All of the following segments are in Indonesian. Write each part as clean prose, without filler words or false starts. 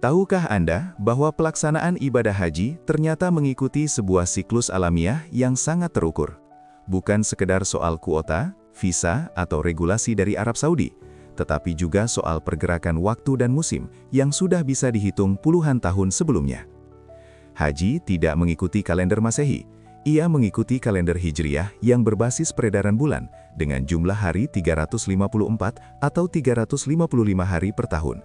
Tahukah Anda bahwa pelaksanaan ibadah haji ternyata mengikuti sebuah siklus alamiah yang sangat terukur? Bukan sekedar soal kuota, visa, atau regulasi dari Arab Saudi, tetapi juga soal pergerakan waktu dan musim yang sudah bisa dihitung puluhan tahun sebelumnya. Haji tidak mengikuti kalender Masehi, ia mengikuti kalender Hijriyah yang berbasis peredaran bulan dengan jumlah hari 354 atau 355 hari per tahun.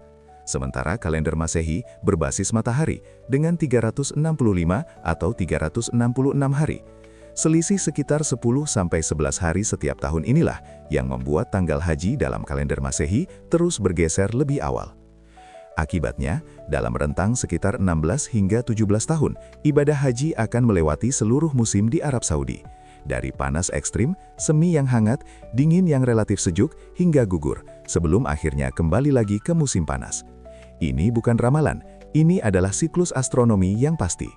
Sementara kalender Masehi berbasis matahari dengan 365 atau 366 hari. Selisih sekitar 10-11 hari setiap tahun inilah yang membuat tanggal haji dalam kalender Masehi terus bergeser lebih awal. Akibatnya, dalam rentang sekitar 16 hingga 17 tahun, ibadah haji akan melewati seluruh musim di Arab Saudi. Dari panas ekstrim, semi yang hangat, dingin yang relatif sejuk, hingga gugur, sebelum akhirnya kembali lagi ke musim panas. Ini bukan ramalan, ini adalah siklus astronomi yang pasti.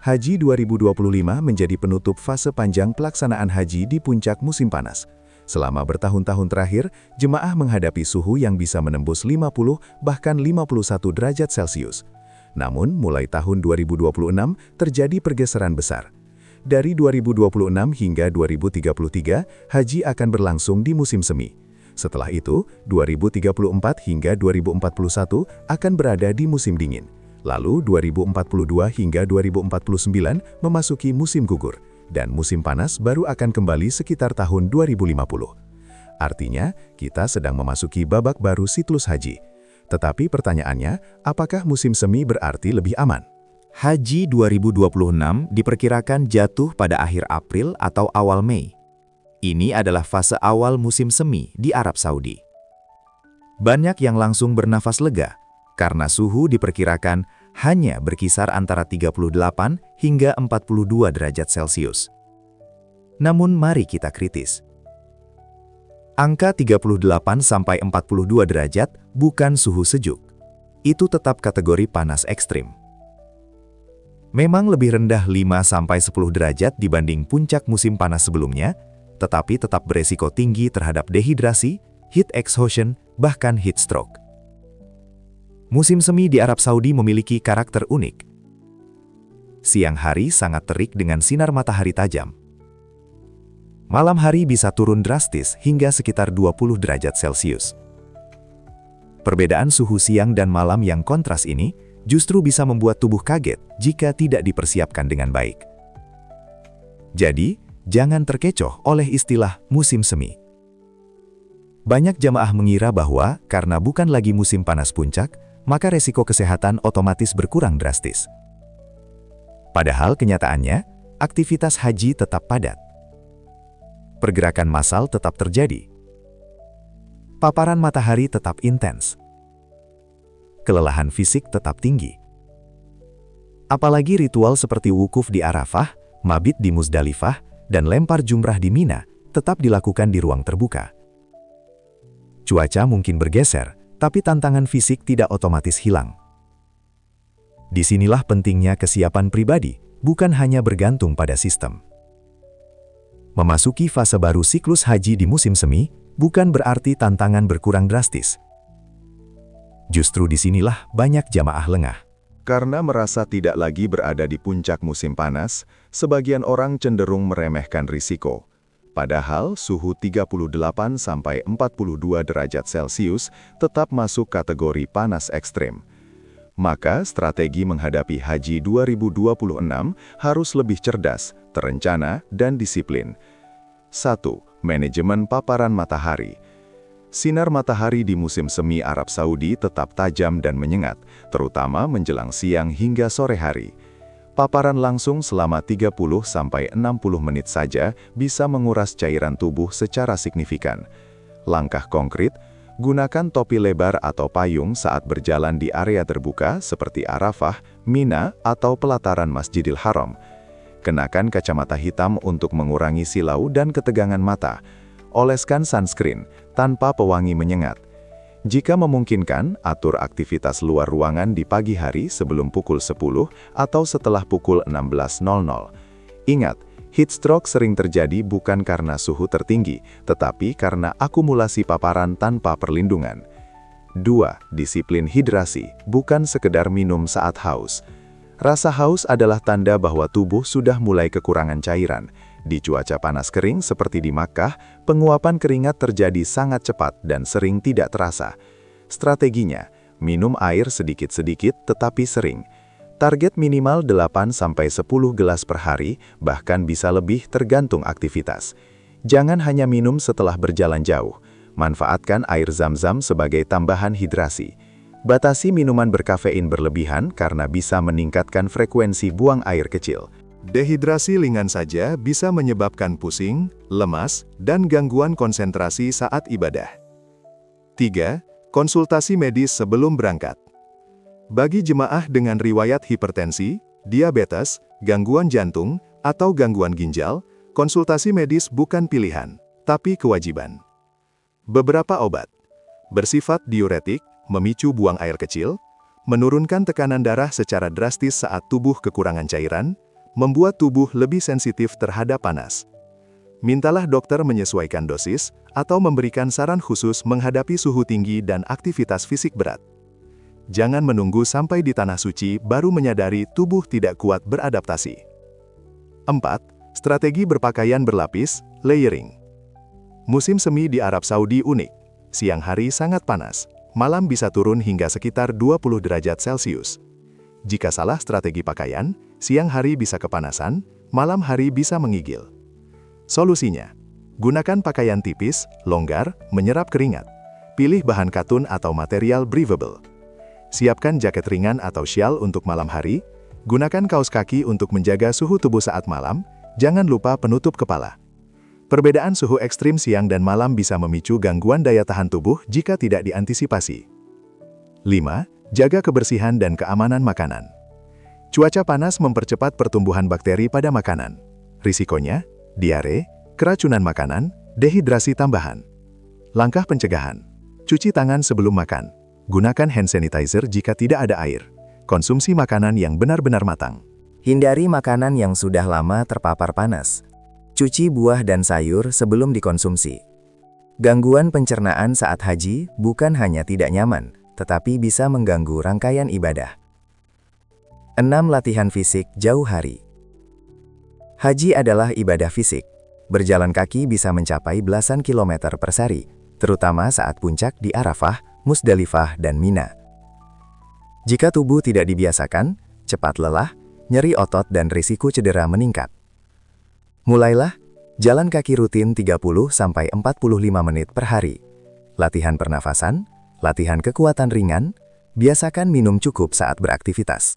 Haji 2025 menjadi penutup fase panjang pelaksanaan haji di puncak musim panas. Selama bertahun-tahun terakhir, jemaah menghadapi suhu yang bisa menembus 50 bahkan 51 derajat Celcius. Namun, mulai tahun 2026 terjadi pergeseran besar. Dari 2026 hingga 2033, haji akan berlangsung di musim semi. Setelah itu, 2034 hingga 2041 akan berada di musim dingin. Lalu 2042 hingga 2049 memasuki musim gugur, dan musim panas baru akan kembali sekitar tahun 2050. Artinya, kita sedang memasuki babak baru siklus haji. Tetapi pertanyaannya, apakah musim semi berarti lebih aman? Haji 2026 diperkirakan jatuh pada akhir April atau awal Mei. Ini adalah fase awal musim semi di Arab Saudi. Banyak yang langsung bernafas lega, karena suhu diperkirakan hanya berkisar antara 38 hingga 42 derajat Celcius. Namun mari kita kritis. Angka 38 sampai 42 derajat bukan suhu sejuk. Itu tetap kategori panas ekstrim. Memang lebih rendah 5 sampai 10 derajat dibanding puncak musim panas sebelumnya, tetapi tetap beresiko tinggi terhadap dehidrasi, heat exhaustion, bahkan heat stroke. Musim semi di Arab Saudi memiliki karakter unik. Siang hari sangat terik dengan sinar matahari tajam. Malam hari bisa turun drastis hingga sekitar 20 derajat Celcius. Perbedaan suhu siang dan malam yang kontras ini justru bisa membuat tubuh kaget jika tidak dipersiapkan dengan baik. Jadi, jangan terkecoh oleh istilah musim semi. Banyak jamaah mengira bahwa karena bukan lagi musim panas puncak, maka resiko kesehatan otomatis berkurang drastis. Padahal kenyataannya, aktivitas haji tetap padat. Pergerakan massal tetap terjadi. Paparan matahari tetap intens. Kelelahan fisik tetap tinggi. Apalagi ritual seperti wukuf di Arafah, mabit di Muzdalifah, dan lempar jumrah di Mina tetap dilakukan di ruang terbuka. Cuaca mungkin bergeser, tapi tantangan fisik tidak otomatis hilang. Disinilah pentingnya kesiapan pribadi, bukan hanya bergantung pada sistem. Memasuki fase baru siklus haji di musim semi, bukan berarti tantangan berkurang drastis. Justru disinilah banyak jamaah lengah. Karena merasa tidak lagi berada di puncak musim panas, sebagian orang cenderung meremehkan risiko. Padahal suhu 38 sampai 42 derajat Celcius tetap masuk kategori panas ekstrem. Maka strategi menghadapi haji 2026 harus lebih cerdas, terencana, dan disiplin. 1. Manajemen paparan matahari. Sinar matahari di musim semi Arab Saudi tetap tajam dan menyengat, terutama menjelang siang hingga sore hari. Paparan langsung selama 30-60 menit saja bisa menguras cairan tubuh secara signifikan. Langkah konkret, gunakan topi lebar atau payung saat berjalan di area terbuka seperti Arafah, Mina, atau pelataran Masjidil Haram. Kenakan kacamata hitam untuk mengurangi silau dan ketegangan mata. Oleskan sunscreen tanpa pewangi menyengat. Jika memungkinkan, atur aktivitas luar ruangan di pagi hari sebelum pukul 10 atau setelah pukul 16.00. Ingat, heat stroke sering terjadi bukan karena suhu tertinggi, tetapi karena akumulasi paparan tanpa perlindungan. 2. Disiplin hidrasi, bukan sekedar minum saat haus. Rasa haus adalah tanda bahwa tubuh sudah mulai kekurangan cairan. Di cuaca panas kering seperti di Makkah, penguapan keringat terjadi sangat cepat dan sering tidak terasa. Strateginya, minum air sedikit-sedikit tetapi sering. Target minimal 8-10 gelas per hari, bahkan bisa lebih tergantung aktivitas. Jangan hanya minum setelah berjalan jauh. Manfaatkan air zam-zam sebagai tambahan hidrasi. Batasi minuman berkafein berlebihan karena bisa meningkatkan frekuensi buang air kecil. Dehidrasi ringan saja bisa menyebabkan pusing, lemas, dan gangguan konsentrasi saat ibadah. 3. Konsultasi medis sebelum berangkat. Bagi jemaah dengan riwayat hipertensi, diabetes, gangguan jantung, atau gangguan ginjal, konsultasi medis bukan pilihan, tapi kewajiban. Beberapa obat bersifat diuretik, memicu buang air kecil, menurunkan tekanan darah secara drastis saat tubuh kekurangan cairan, membuat tubuh lebih sensitif terhadap panas. Mintalah dokter menyesuaikan dosis atau memberikan saran khusus menghadapi suhu tinggi dan aktivitas fisik berat. Jangan menunggu sampai di tanah suci baru menyadari tubuh tidak kuat beradaptasi. 4. Strategi berpakaian berlapis, layering. Musim semi di Arab Saudi unik. Siang hari sangat panas, malam bisa turun hingga sekitar 20 derajat Celcius. Jika salah strategi pakaian, siang hari bisa kepanasan, malam hari bisa menggigil. Solusinya, gunakan pakaian tipis, longgar, menyerap keringat. Pilih bahan katun atau material breathable. Siapkan jaket ringan atau syal untuk malam hari. Gunakan kaos kaki untuk menjaga suhu tubuh saat malam. Jangan lupa penutup kepala. Perbedaan suhu ekstrim siang dan malam bisa memicu gangguan daya tahan tubuh jika tidak diantisipasi. 5. Jaga kebersihan dan keamanan makanan. Cuaca panas mempercepat pertumbuhan bakteri pada makanan. Risikonya, diare, keracunan makanan, dehidrasi tambahan. Langkah pencegahan. Cuci tangan sebelum makan. Gunakan hand sanitizer jika tidak ada air. Konsumsi makanan yang benar-benar matang. Hindari makanan yang sudah lama terpapar panas. Cuci buah dan sayur sebelum dikonsumsi. Gangguan pencernaan saat haji bukan hanya tidak nyaman, tetapi bisa mengganggu rangkaian ibadah. 6. Latihan fisik jauh hari. Haji adalah ibadah fisik. Berjalan kaki bisa mencapai belasan kilometer per hari, terutama saat puncak di Arafah, Musdalifah, dan Mina. Jika tubuh tidak dibiasakan, cepat lelah, nyeri otot dan risiko cedera meningkat. Mulailah, jalan kaki rutin 30-45 menit per hari. Latihan pernafasan, latihan kekuatan ringan, biasakan minum cukup saat beraktivitas.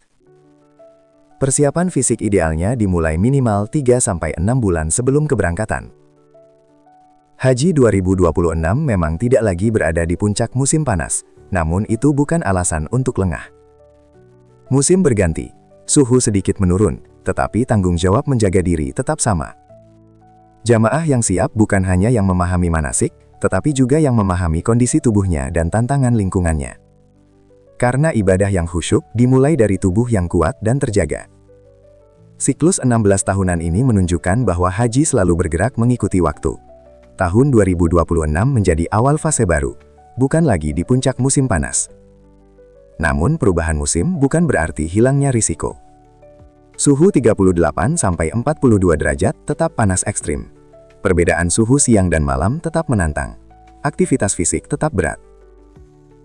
Persiapan fisik idealnya dimulai minimal 3-6 bulan sebelum keberangkatan. Haji 2026 memang tidak lagi berada di puncak musim panas, namun itu bukan alasan untuk lengah. Musim berganti, suhu sedikit menurun, tetapi tanggung jawab menjaga diri tetap sama. Jamaah yang siap bukan hanya yang memahami manasik, tetapi juga yang memahami kondisi tubuhnya dan tantangan lingkungannya. Karena ibadah yang khusyuk dimulai dari tubuh yang kuat dan terjaga. Siklus 16 tahunan ini menunjukkan bahwa haji selalu bergerak mengikuti waktu. Tahun 2026 menjadi awal fase baru, bukan lagi di puncak musim panas. Namun perubahan musim bukan berarti hilangnya risiko. Suhu 38-42 derajat tetap panas ekstrim. Perbedaan suhu siang dan malam tetap menantang. Aktivitas fisik tetap berat.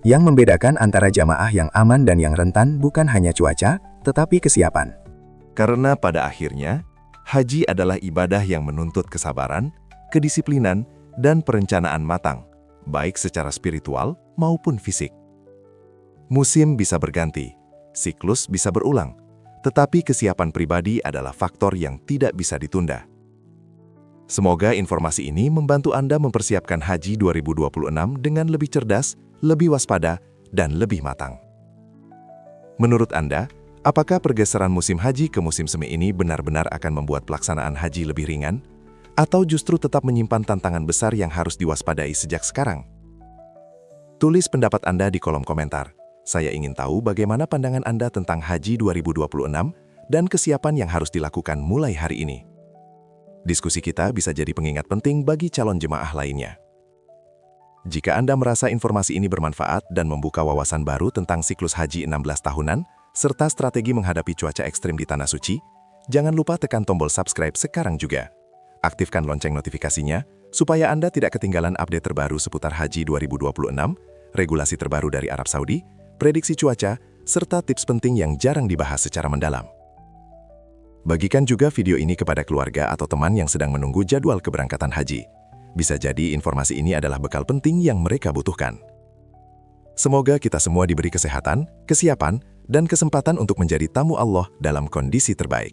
Yang membedakan antara jamaah yang aman dan yang rentan bukan hanya cuaca, tetapi kesiapan. Karena pada akhirnya, haji adalah ibadah yang menuntut kesabaran, kedisiplinan, dan perencanaan matang, baik secara spiritual maupun fisik. Musim bisa berganti, siklus bisa berulang, tetapi kesiapan pribadi adalah faktor yang tidak bisa ditunda. Semoga informasi ini membantu Anda mempersiapkan haji 2026 dengan lebih cerdas, lebih waspada, dan lebih matang. Menurut Anda, apakah pergeseran musim haji ke musim semi ini benar-benar akan membuat pelaksanaan haji lebih ringan? Atau justru tetap menyimpan tantangan besar yang harus diwaspadai sejak sekarang? Tulis pendapat Anda di kolom komentar. Saya ingin tahu bagaimana pandangan Anda tentang haji 2026 dan kesiapan yang harus dilakukan mulai hari ini. Diskusi kita bisa jadi pengingat penting bagi calon jemaah lainnya. Jika Anda merasa informasi ini bermanfaat dan membuka wawasan baru tentang siklus haji 16 tahunan, serta strategi menghadapi cuaca ekstrim di Tanah Suci, jangan lupa tekan tombol subscribe sekarang juga. Aktifkan lonceng notifikasinya, supaya Anda tidak ketinggalan update terbaru seputar Haji 2026, regulasi terbaru dari Arab Saudi, prediksi cuaca, serta tips penting yang jarang dibahas secara mendalam. Bagikan juga video ini kepada keluarga atau teman yang sedang menunggu jadwal keberangkatan haji. Bisa jadi informasi ini adalah bekal penting yang mereka butuhkan. Semoga kita semua diberi kesehatan, kesiapan, dan kesempatan untuk menjadi tamu Allah dalam kondisi terbaik.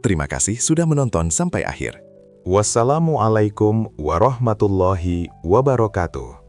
Terima kasih sudah menonton sampai akhir. Wassalamualaikum warahmatullahi wabarakatuh.